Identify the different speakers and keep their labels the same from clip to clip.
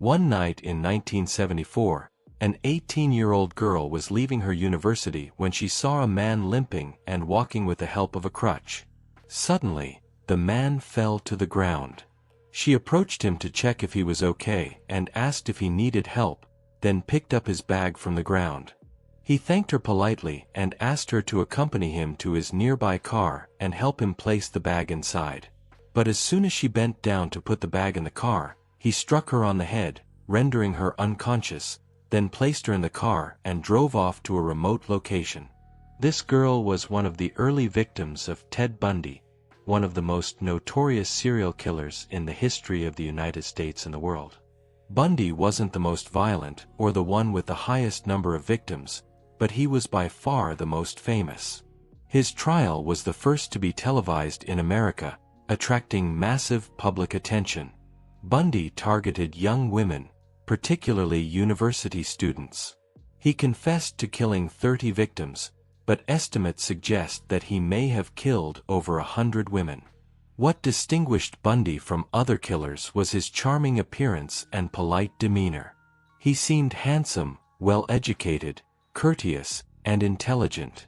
Speaker 1: One night in 1974, an 18-year-old girl was leaving her university when she saw a man limping and walking with the help of a crutch. Suddenly, the man fell to the ground. She approached him to check if he was okay and asked if he needed help, then picked up his bag from the ground. He thanked her politely and asked her to accompany him to his nearby car and help him place the bag inside. But as soon as she bent down to put the bag in the car, he struck her on the head, rendering her unconscious, then placed her in the car and drove off to a remote location. This girl was one of the early victims of Ted Bundy, one of the most notorious serial killers in the history of the United States and the world. Bundy wasn't the most violent or the one with the highest number of victims, but he was by far the most famous. His trial was the first to be televised in America, attracting massive public attention. Bundy targeted young women, particularly university students. He confessed to killing 30 victims, but estimates suggest that he may have killed over 100 women. What distinguished Bundy from other killers was his charming appearance and polite demeanor. He seemed handsome, well-educated, courteous, and intelligent.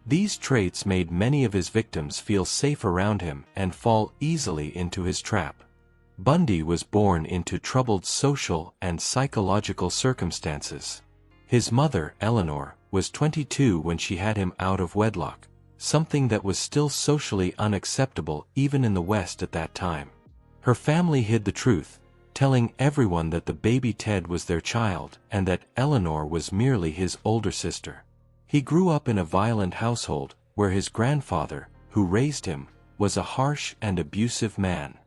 Speaker 1: These traits made many of his victims feel safe around him and fall easily into his trap. Bundy was born into troubled social and psychological circumstances. His mother, Eleanor, was 22 when she had him out of wedlock, something that was still socially unacceptable even in the West at that time. Her family hid the truth, telling everyone that the baby Ted was their child and that Eleanor was merely his older sister. He grew up in a violent household where his grandfather, who raised him, was a harsh and abusive man.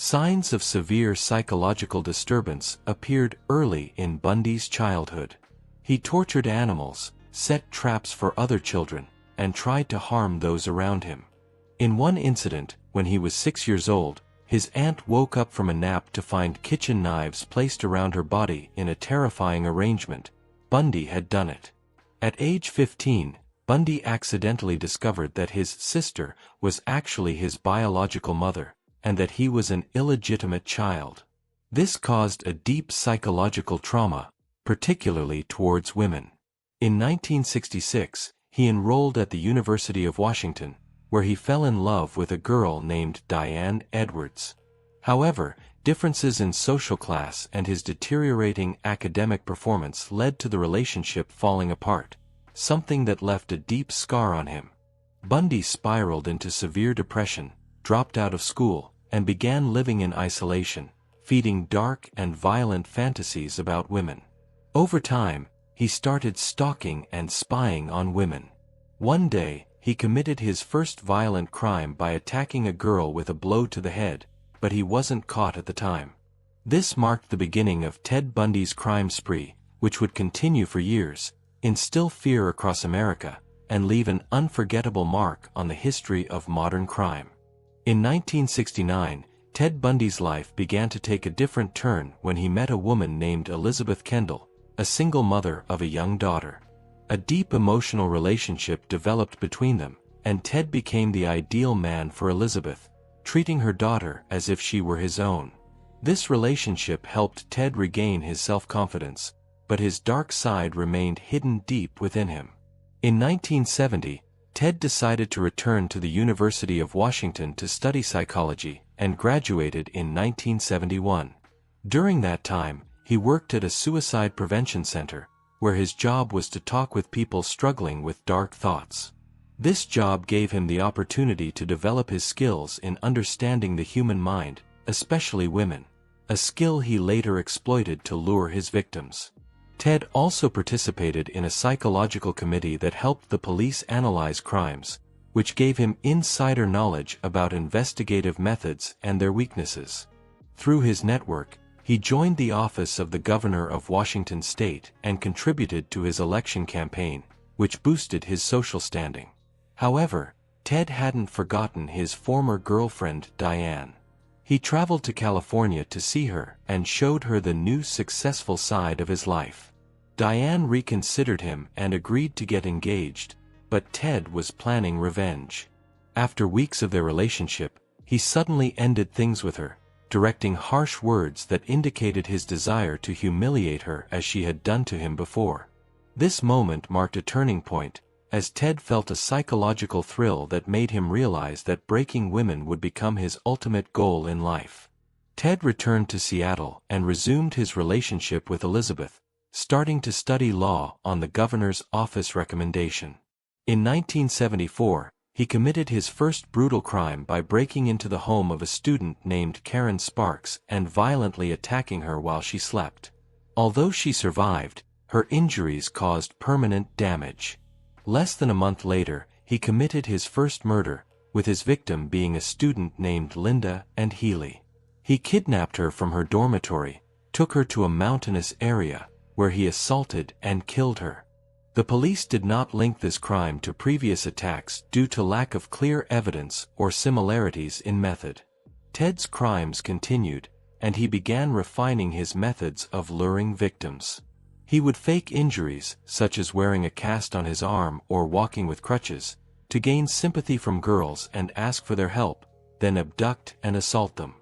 Speaker 1: Signs of severe psychological disturbance appeared early in Bundy's childhood. He tortured animals, set traps for other children, and tried to harm those around him. In one incident, when he was 6 years old, his aunt woke up from a nap to find kitchen knives placed around her body in a terrifying arrangement. Bundy had done it. At age 15, Bundy accidentally discovered that his sister was actually his biological mother, and that he was an illegitimate child. This caused a deep psychological trauma, particularly towards women. In 1966, he enrolled at the University of Washington, where he fell in love with a girl named Diane Edwards. However, differences in social class and his deteriorating academic performance led to the relationship falling apart, something that left a deep scar on him. Bundy spiraled into severe depression, dropped out of school, and began living in isolation, feeding dark and violent fantasies about women. Over time, he started stalking and spying on women. One day, he committed his first violent crime by attacking a girl with a blow to the head, but he wasn't caught at the time. This marked the beginning of Ted Bundy's crime spree, which would continue for years, instill fear across America, and leave an unforgettable mark on the history of modern crime. In 1969, Ted Bundy's life began to take a different turn when he met a woman named Elizabeth Kendall, a single mother of a young daughter. A deep emotional relationship developed between them, and Ted became the ideal man for Elizabeth, treating her daughter as if she were his own. This relationship helped Ted regain his self-confidence, but his dark side remained hidden deep within him. In 1970, Ted decided to return to the University of Washington to study psychology, and graduated in 1971. During that time, he worked at a suicide prevention center, where his job was to talk with people struggling with dark thoughts. This job gave him the opportunity to develop his skills in understanding the human mind, especially women, a skill he later exploited to lure his victims. Ted also participated in a psychological committee that helped the police analyze crimes, which gave him insider knowledge about investigative methods and their weaknesses. Through his network, he joined the office of the governor of Washington state and contributed to his election campaign, which boosted his social standing. However, Ted hadn't forgotten his former girlfriend, Diane. He traveled to California to see her and showed her the new successful side of his life. Diane reconsidered him and agreed to get engaged, but Ted was planning revenge. After weeks of their relationship, he suddenly ended things with her, directing harsh words that indicated his desire to humiliate her as she had done to him before. This moment marked a turning point, as Ted felt a psychological thrill that made him realize that breaking women would become his ultimate goal in life. Ted returned to Seattle and resumed his relationship with Elizabeth, starting to study law on the governor's office recommendation. In 1974, he committed his first brutal crime by breaking into the home of a student named Karen Sparks and violently attacking her while she slept. Although she survived, her injuries caused permanent damage. Less than a month later, he committed his first murder, with his victim being a student named Linda and Healy. He kidnapped her from her dormitory, took her to a mountainous area, where he assaulted and killed her. The police did not link this crime to previous attacks due to lack of clear evidence or similarities in method. Ted's crimes continued, and he began refining his methods of luring victims. He would fake injuries, such as wearing a cast on his arm or walking with crutches, to gain sympathy from girls and ask for their help, then abduct and assault them.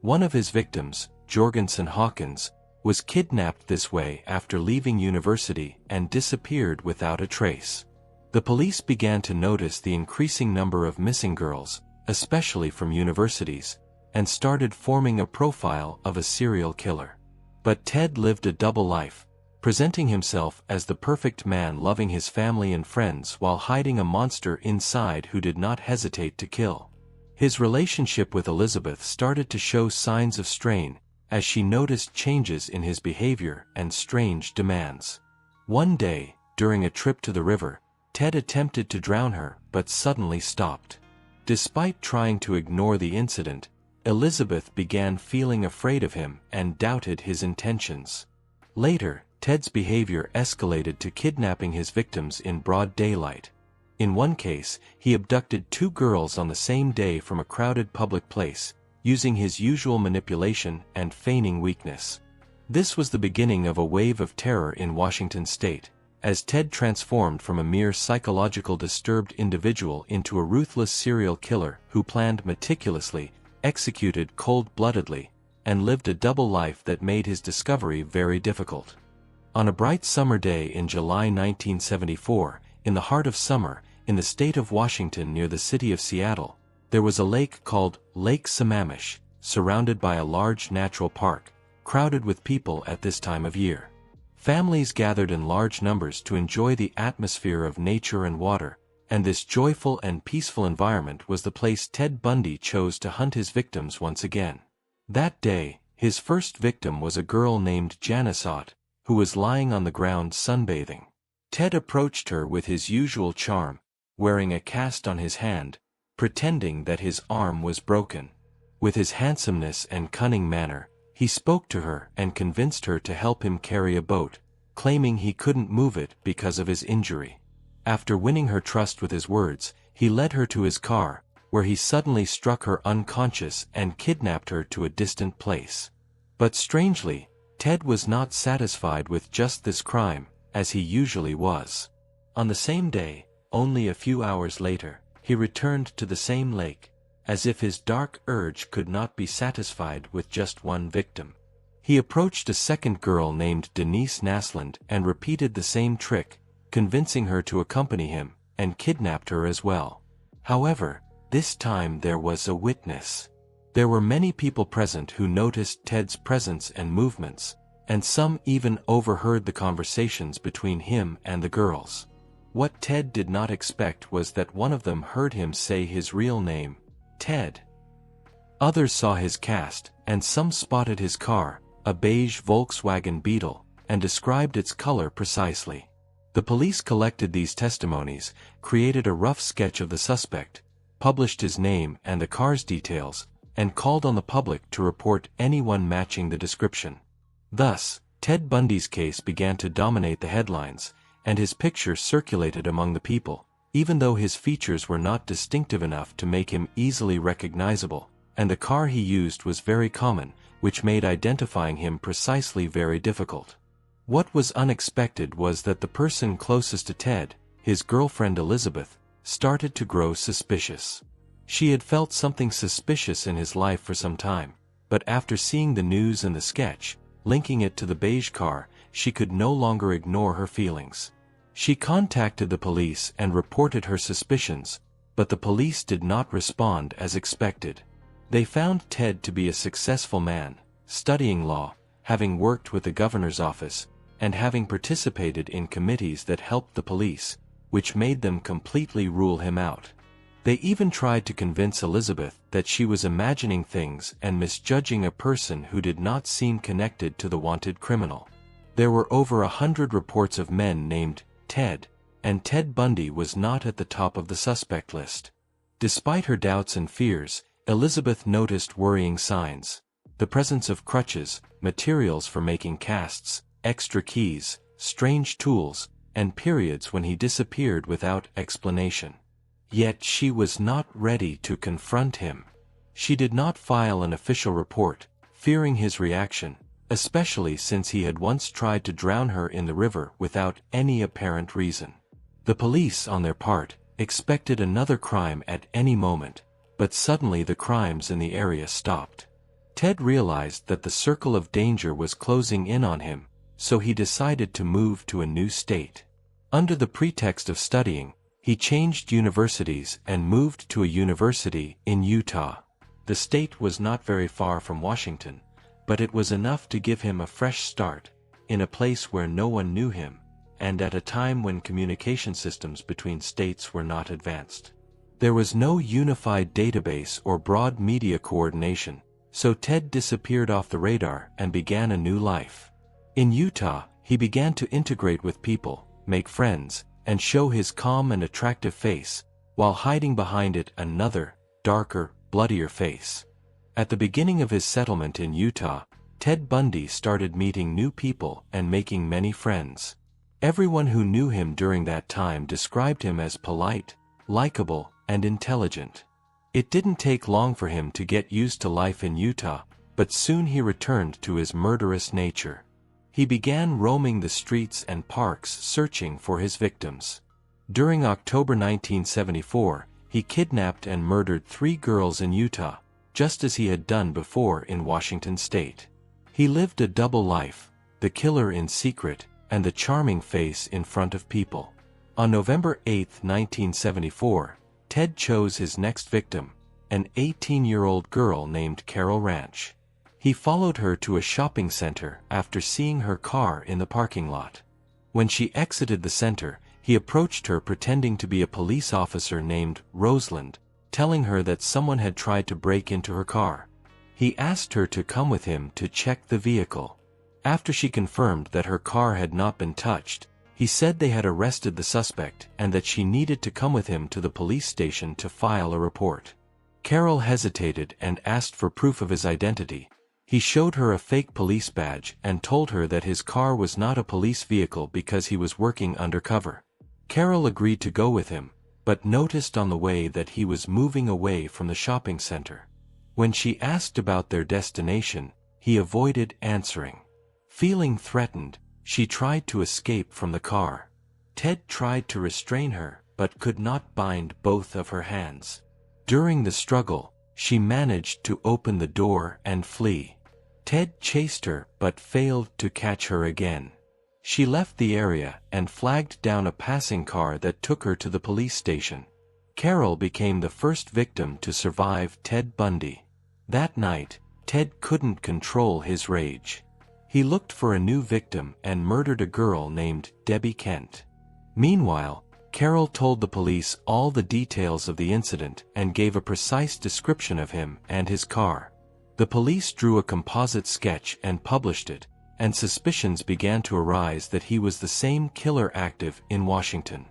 Speaker 1: One of his victims, Jorgensen Hawkins, was kidnapped this way after leaving university and disappeared without a trace. The police began to notice the increasing number of missing girls, especially from universities, and started forming a profile of a serial killer. But Ted lived a double life, presenting himself as the perfect man loving his family and friends while hiding a monster inside who did not hesitate to kill. His relationship with Elizabeth started to show signs of strain, as she noticed changes in his behavior and strange demands. One day, during a trip to the river, Ted attempted to drown her but suddenly stopped. Despite trying to ignore the incident, Elizabeth began feeling afraid of him and doubted his intentions. Later, Ted's behavior escalated to kidnapping his victims in broad daylight. In one case, he abducted 2 girls on the same day from a crowded public place, using his usual manipulation and feigning weakness. This was the beginning of a wave of terror in Washington state, as Ted transformed from a mere psychological disturbed individual into a ruthless serial killer who planned meticulously, executed cold-bloodedly, and lived a double life that made his discovery very difficult. On a bright summer day in July 1974, in the heart of summer, in the state of Washington near the city of Seattle, there was a lake called Lake Sammamish, surrounded by a large natural park, crowded with people at this time of year. Families gathered in large numbers to enjoy the atmosphere of nature and water, and this joyful and peaceful environment was the place Ted Bundy chose to hunt his victims once again. That day, his first victim was a girl named Janice Ott, who was lying on the ground sunbathing. Ted approached her with his usual charm, wearing a cast on his hand, pretending that his arm was broken. With his handsomeness and cunning manner, he spoke to her and convinced her to help him carry a boat, claiming he couldn't move it because of his injury. After winning her trust with his words, he led her to his car, where he suddenly struck her unconscious and kidnapped her to a distant place. But strangely, Ted was not satisfied with just this crime, as he usually was. On the same day, only a few hours later, he returned to the same lake, as if his dark urge could not be satisfied with just one victim. He approached a second girl named Denise Naslund and repeated the same trick, convincing her to accompany him, and kidnapped her as well. However, this time there was a witness. There were many people present who noticed Ted's presence and movements, and some even overheard the conversations between him and the girls. What Ted did not expect was that one of them heard him say his real name, Ted. Others saw his cast, and some spotted his car, a beige Volkswagen Beetle, and described its color precisely. The police collected these testimonies, created a rough sketch of the suspect, published his name and the car's details, and called on the public to report anyone matching the description. Thus, Ted Bundy's case began to dominate the headlines, and his picture circulated among the people, even though his features were not distinctive enough to make him easily recognizable, and the car he used was very common, which made identifying him precisely very difficult. What was unexpected was that the person closest to Ted, his girlfriend Elizabeth, started to grow suspicious. She had felt something suspicious in his life for some time, but after seeing the news and the sketch, linking it to the beige car, she could no longer ignore her feelings. She contacted the police and reported her suspicions, but the police did not respond as expected. They found Ted to be a successful man, studying law, having worked with the governor's office, and having participated in committees that helped the police, which made them completely rule him out. They even tried to convince Elizabeth that she was imagining things and misjudging a person who did not seem connected to the wanted criminal. There were over 100 reports of men named Ted, and Ted Bundy was not at the top of the suspect list. Despite her doubts and fears, Elizabeth noticed worrying signs: the presence of crutches, materials for making casts, extra keys, strange tools, and periods when he disappeared without explanation. Yet she was not ready to confront him. She did not file an official report, fearing his reaction, especially since he had once tried to drown her in the river without any apparent reason. The police, on their part, expected another crime at any moment, but suddenly the crimes in the area stopped. Ted realized that the circle of danger was closing in on him, so he decided to move to a new state. Under the pretext of studying, he changed universities and moved to a university in Utah. The state was not very far from Washington, but it was enough to give him a fresh start, in a place where no one knew him, and at a time when communication systems between states were not advanced. There was no unified database or broad media coordination, so Ted disappeared off the radar and began a new life. In Utah, he began to integrate with people, make friends, and show his calm and attractive face, while hiding behind it another, darker, bloodier face. At the beginning of his settlement in Utah, Ted Bundy started meeting new people and making many friends. Everyone who knew him during that time described him as polite, likable, and intelligent. It didn't take long for him to get used to life in Utah, but soon he returned to his murderous nature. He began roaming the streets and parks searching for his victims. During October 1974, he kidnapped and murdered 3 girls in Utah, just as he had done before in Washington state. He lived a double life, the killer in secret, and the charming face in front of people. On November 8, 1974, Ted chose his next victim, an 18-year-old girl named Carol Ranch. He followed her to a shopping center after seeing her car in the parking lot. When she exited the center, he approached her pretending to be a police officer named Roseland, telling her that someone had tried to break into her car. He asked her to come with him to check the vehicle. After she confirmed that her car had not been touched, he said they had arrested the suspect and that she needed to come with him to the police station to file a report. Carol hesitated and asked for proof of his identity. He showed her a fake police badge and told her that his car was not a police vehicle because he was working undercover. Carol agreed to go with him, but noticed on the way that he was moving away from the shopping center. When she asked about their destination, he avoided answering. Feeling threatened, she tried to escape from the car. Ted tried to restrain her, but could not bind both of her hands. During the struggle, she managed to open the door and flee. Ted chased her but failed to catch her again. She left the area and flagged down a passing car that took her to the police station. Carol became the first victim to survive Ted Bundy. That night, Ted couldn't control his rage. He looked for a new victim and murdered a girl named Debbie Kent. Meanwhile, Carol told the police all the details of the incident and gave a precise description of him and his car. The police drew a composite sketch and published it, and suspicions began to arise that he was the same killer active in Washington.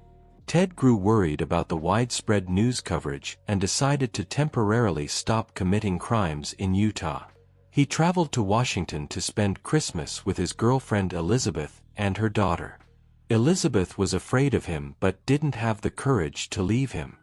Speaker 1: Ted grew worried about the widespread news coverage and decided to temporarily stop committing crimes in Utah. He traveled to Washington to spend Christmas with his girlfriend Elizabeth and her daughter. Elizabeth was afraid of him but didn't have the courage to leave him.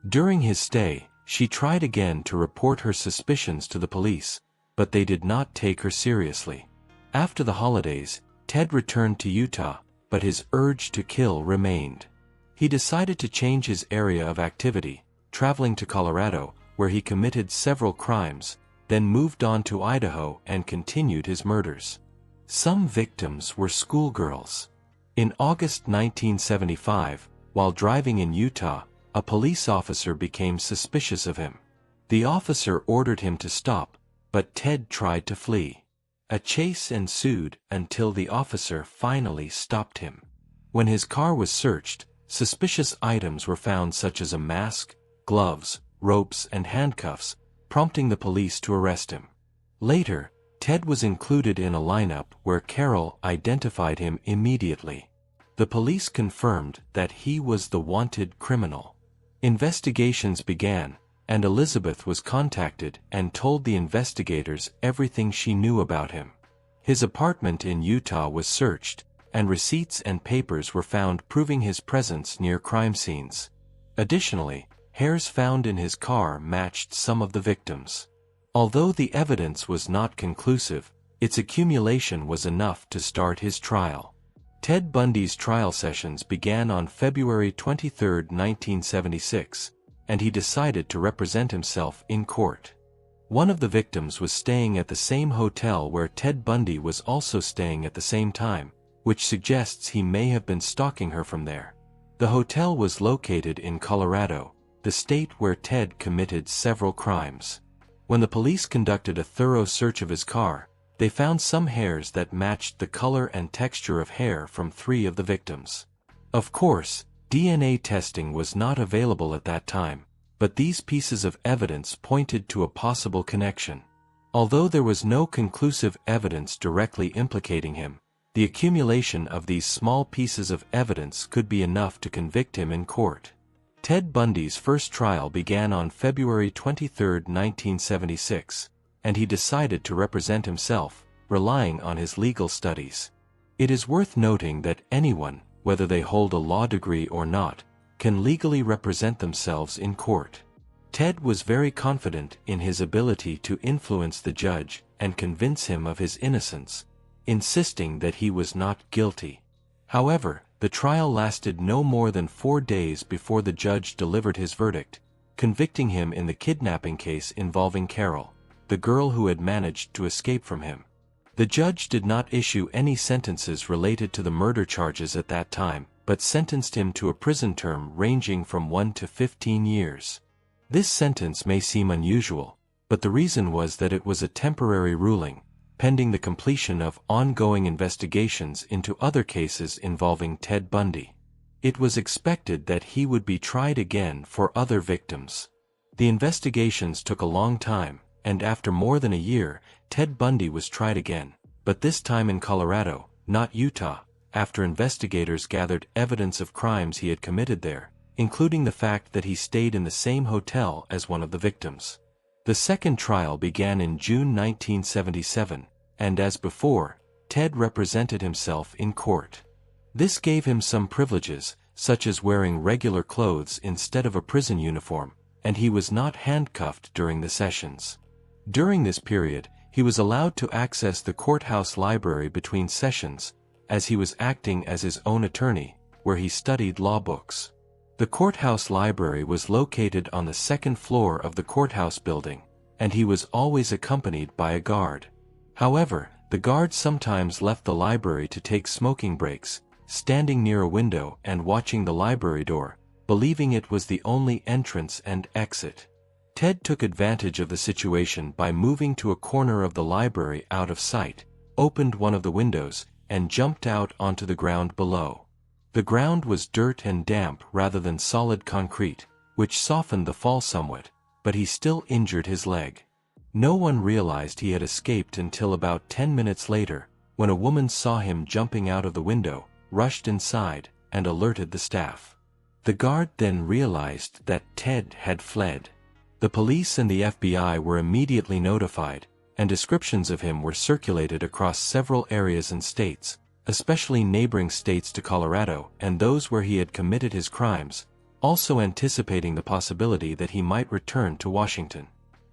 Speaker 1: During his stay, she tried again to report her suspicions to the police, but they did not take her seriously. After the holidays, Ted returned to Utah, but his urge to kill remained. He decided to change his area of activity, traveling to Colorado, where he committed several crimes, then moved on to Idaho and continued his murders. Some victims were schoolgirls. In August 1975, while driving in Utah, a police officer became suspicious of him. The officer ordered him to stop, but Ted tried to flee. A chase ensued until the officer finally stopped him. When his car was searched, suspicious items were found such as a mask, gloves, ropes and handcuffs, prompting the police to arrest him. Later, Ted was included in a lineup where Carol identified him immediately. The police confirmed that he was the wanted criminal. Investigations began, and Elizabeth was contacted and told the investigators everything she knew about him. His apartment in Utah was searched, and receipts and papers were found proving his presence near crime scenes. Additionally, hairs found in his car matched some of the victims. Although the evidence was not conclusive, its accumulation was enough to start his trial. Ted Bundy's trial sessions began on February 23, 1976, and he decided to represent himself in court. One of the victims was staying at the same hotel where Ted Bundy was also staying at the same time, which suggests he may have been stalking her from there. The hotel was located in Colorado, the state where Ted committed several crimes. When the police conducted a thorough search of his car, they found some hairs that matched the color and texture of hair from 3 of the victims. Of course, DNA testing was not available at that time, but these pieces of evidence pointed to a possible connection. Although there was no conclusive evidence directly implicating him, the accumulation of these small pieces of evidence could be enough to convict him in court. Ted Bundy's first trial began on February 23, 1976, and he decided to represent himself, relying on his legal studies. It is worth noting that anyone, whether they hold a law degree or not, can legally represent themselves in court. Ted was very confident in his ability to influence the judge and convince him of his innocence, insisting that he was not guilty. However, the trial lasted no more than 4 days before the judge delivered his verdict, convicting him in the kidnapping case involving Carol, the girl who had managed to escape from him. The judge did not issue any sentences related to the murder charges at that time, but sentenced him to a prison term ranging from 1 to 15 years. This sentence may seem unusual, but the reason was that it was a temporary ruling, pending the completion of ongoing investigations into other cases involving Ted Bundy. It was expected that he would be tried again for other victims. The investigations took a long time, and after more than a year, Ted Bundy was tried again, but this time in Colorado, not Utah, after investigators gathered evidence of crimes he had committed there, including the fact that he stayed in the same hotel as one of the victims. The second trial began in June 1977, and as before, Ted represented himself in court. This gave him some privileges, such as wearing regular clothes instead of a prison uniform, and he was not handcuffed during the sessions. During this period, he was allowed to access the courthouse library between sessions, as he was acting as his own attorney, where he studied law books. The courthouse library was located on the second floor of the courthouse building, and he was always accompanied by a guard. However, the guard sometimes left the library to take smoking breaks, standing near a window and watching the library door, believing it was the only entrance and exit. Ted took advantage of the situation by moving to a corner of the library out of sight, opened one of the windows, and jumped out onto the ground below. The ground was dirt and damp rather than solid concrete, which softened the fall somewhat, but he still injured his leg. No one realized he had escaped until about 10 minutes later, when a woman saw him jumping out of the window, rushed inside, and alerted the staff. The guard then realized that Ted had fled. The police and the FBI were immediately notified, and descriptions of him were circulated across several areas and states, especially neighboring states to Colorado and those where he had committed his crimes, also anticipating the possibility that he might return to Washington.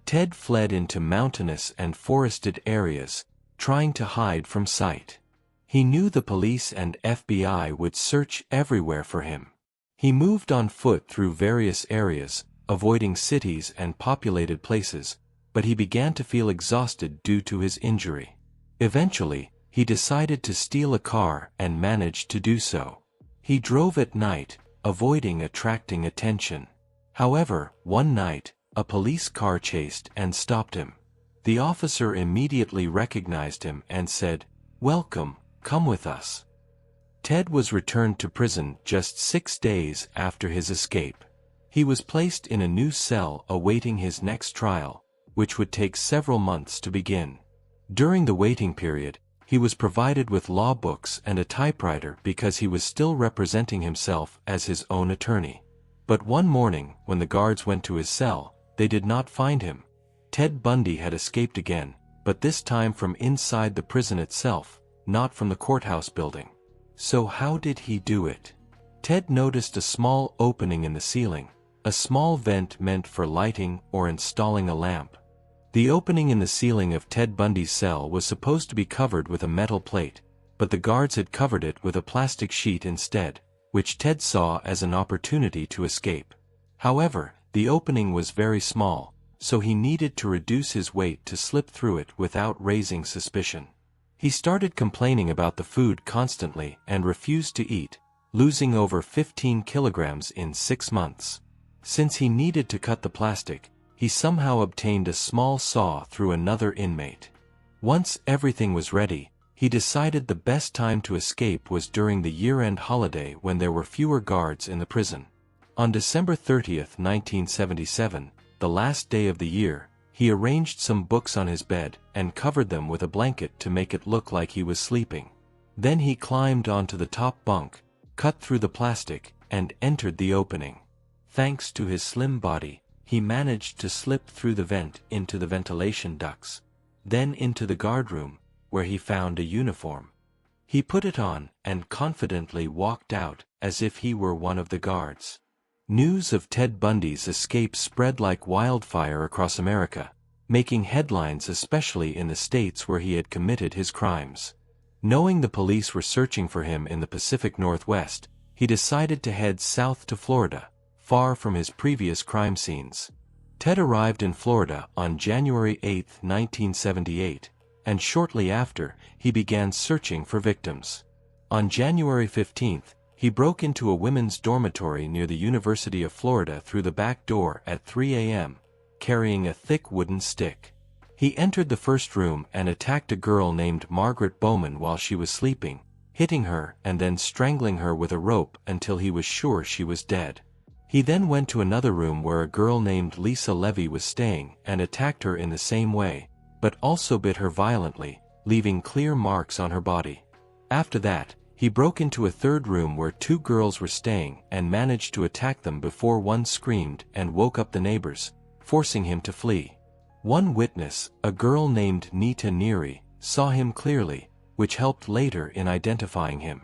Speaker 1: Ted fled into mountainous and forested areas, trying to hide from sight. He knew the police and FBI would search everywhere for him. He moved on foot through various areas, avoiding cities and populated places, but he began to feel exhausted due to his injury. Eventually, he decided to steal a car and managed to do so. He drove at night, avoiding attracting attention. However, one night, a police car chased and stopped him. The officer immediately recognized him and said, "Welcome, come with us." Ted was returned to prison just 6 days after his escape. He was placed in a new cell awaiting his next trial, which would take several months to begin. During the waiting period, he was provided with law books and a typewriter because he was still representing himself as his own attorney. But one morning, when the guards went to his cell, they did not find him. Ted Bundy had escaped again, but this time from inside the prison itself, not from the courthouse building. So how did he do it? Ted noticed a small opening in the ceiling, a small vent meant for lighting or installing a lamp. The opening in the ceiling of Ted Bundy's cell was supposed to be covered with a metal plate, but the guards had covered it with a plastic sheet instead, which Ted saw as an opportunity to escape. However, the opening was very small, so he needed to reduce his weight to slip through it without raising suspicion. He started complaining about the food constantly and refused to eat, losing over 15 kilograms in 6 months. Since he needed to cut the plastic, he somehow obtained a small saw through another inmate. Once everything was ready, he decided the best time to escape was during the year-end holiday when there were fewer guards in the prison. On December 30th, 1977, the last day of the year, he arranged some books on his bed and covered them with a blanket to make it look like he was sleeping. Then he climbed onto the top bunk, cut through the plastic, and entered the opening. Thanks to his slim body, he managed to slip through the vent into the ventilation ducts, then into the guardroom, where he found a uniform. He put it on and confidently walked out as if he were one of the guards. News of Ted Bundy's escape spread like wildfire across America, making headlines especially in the states where he had committed his crimes. Knowing the police were searching for him in the Pacific Northwest, he decided to head south to Florida, far from his previous crime scenes. Ted arrived in Florida on January 8, 1978, and shortly after, he began searching for victims. On January 15th, he broke into a women's dormitory near the University of Florida through the back door at 3 a.m., carrying a thick wooden stick. He entered the first room and attacked a girl named Margaret Bowman while she was sleeping, hitting her and then strangling her with a rope until he was sure she was dead. He then went to another room where a girl named Lisa Levy was staying and attacked her in the same way, but also bit her violently, leaving clear marks on her body. After that, he broke into a third room where 2 girls were staying and managed to attack them before one screamed and woke up the neighbors, forcing him to flee. One witness, a girl named Nita Neary, saw him clearly, which helped later in identifying him.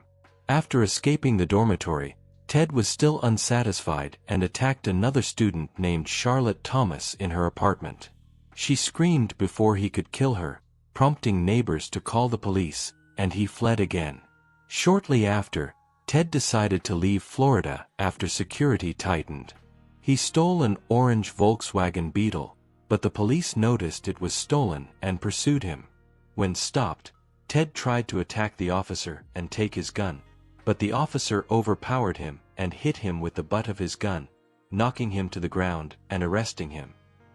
Speaker 1: After escaping the dormitory, Ted was still unsatisfied and attacked another student named Charlotte Thomas in her apartment. She screamed before he could kill her, prompting neighbors to call the police, and he fled again. Shortly after, Ted decided to leave Florida after security tightened. He stole an orange Volkswagen Beetle, but the police noticed it was stolen and pursued him. When stopped, Ted tried to attack the officer and take his gun, but the officer overpowered him and hit him with the butt of his gun, knocking him to the ground and arresting him.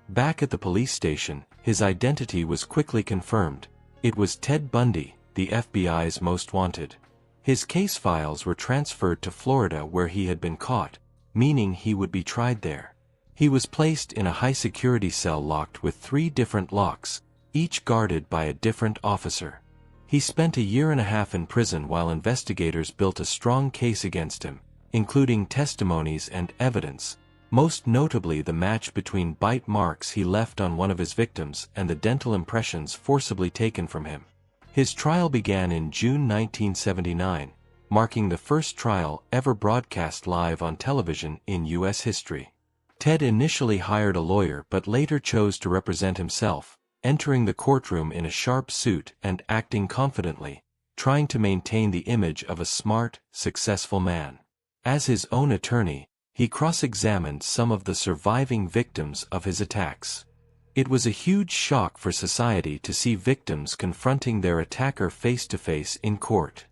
Speaker 1: Back at the police station, his identity was quickly confirmed. It was Ted Bundy, the FBI's most wanted. His case files were transferred to Florida where he had been caught, meaning he would be tried there. He was placed in a high-security cell locked with 3 different locks, each guarded by a different officer. He spent a year and a half in prison while investigators built a strong case against him, including testimonies and evidence, most notably the match between bite marks he left on one of his victims and the dental impressions forcibly taken from him. His trial began in June 1979, marking the first trial ever broadcast live on television in U.S. history. Ted initially hired a lawyer but later chose to represent himself, entering the courtroom in a sharp suit and acting confidently, trying to maintain the image of a smart, successful man. As his own attorney, he cross-examined some of the surviving victims of his attacks. It was a huge shock for society to see victims confronting their attacker face to face in court.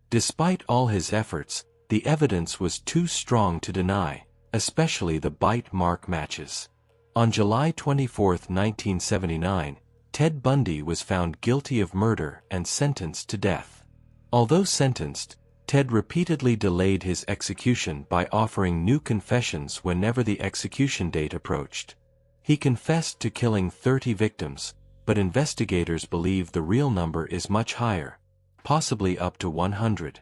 Speaker 1: Despite all his efforts, the evidence was too strong to deny, especially the bite mark matches. On July 24, 1979, Ted Bundy was found guilty of murder and sentenced to death. Although sentenced, Ted repeatedly delayed his execution by offering new confessions whenever the execution date approached. He confessed to killing 30 victims, but investigators believe the real number is much higher, possibly up to 100.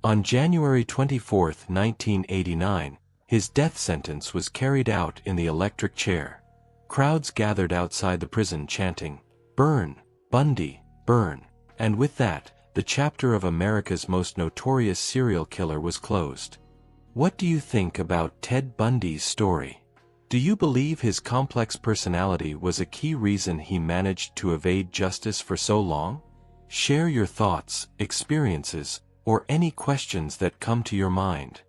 Speaker 1: On January 24, 1989, his death sentence was carried out in the electric chair. Crowds gathered outside the prison chanting, "Burn, Bundy, burn," and with that, the chapter of America's most notorious serial killer was closed. What do you think about Ted Bundy's story? Do you believe his complex personality was a key reason he managed to evade justice for so long? Share your thoughts, experiences, or any questions that come to your mind.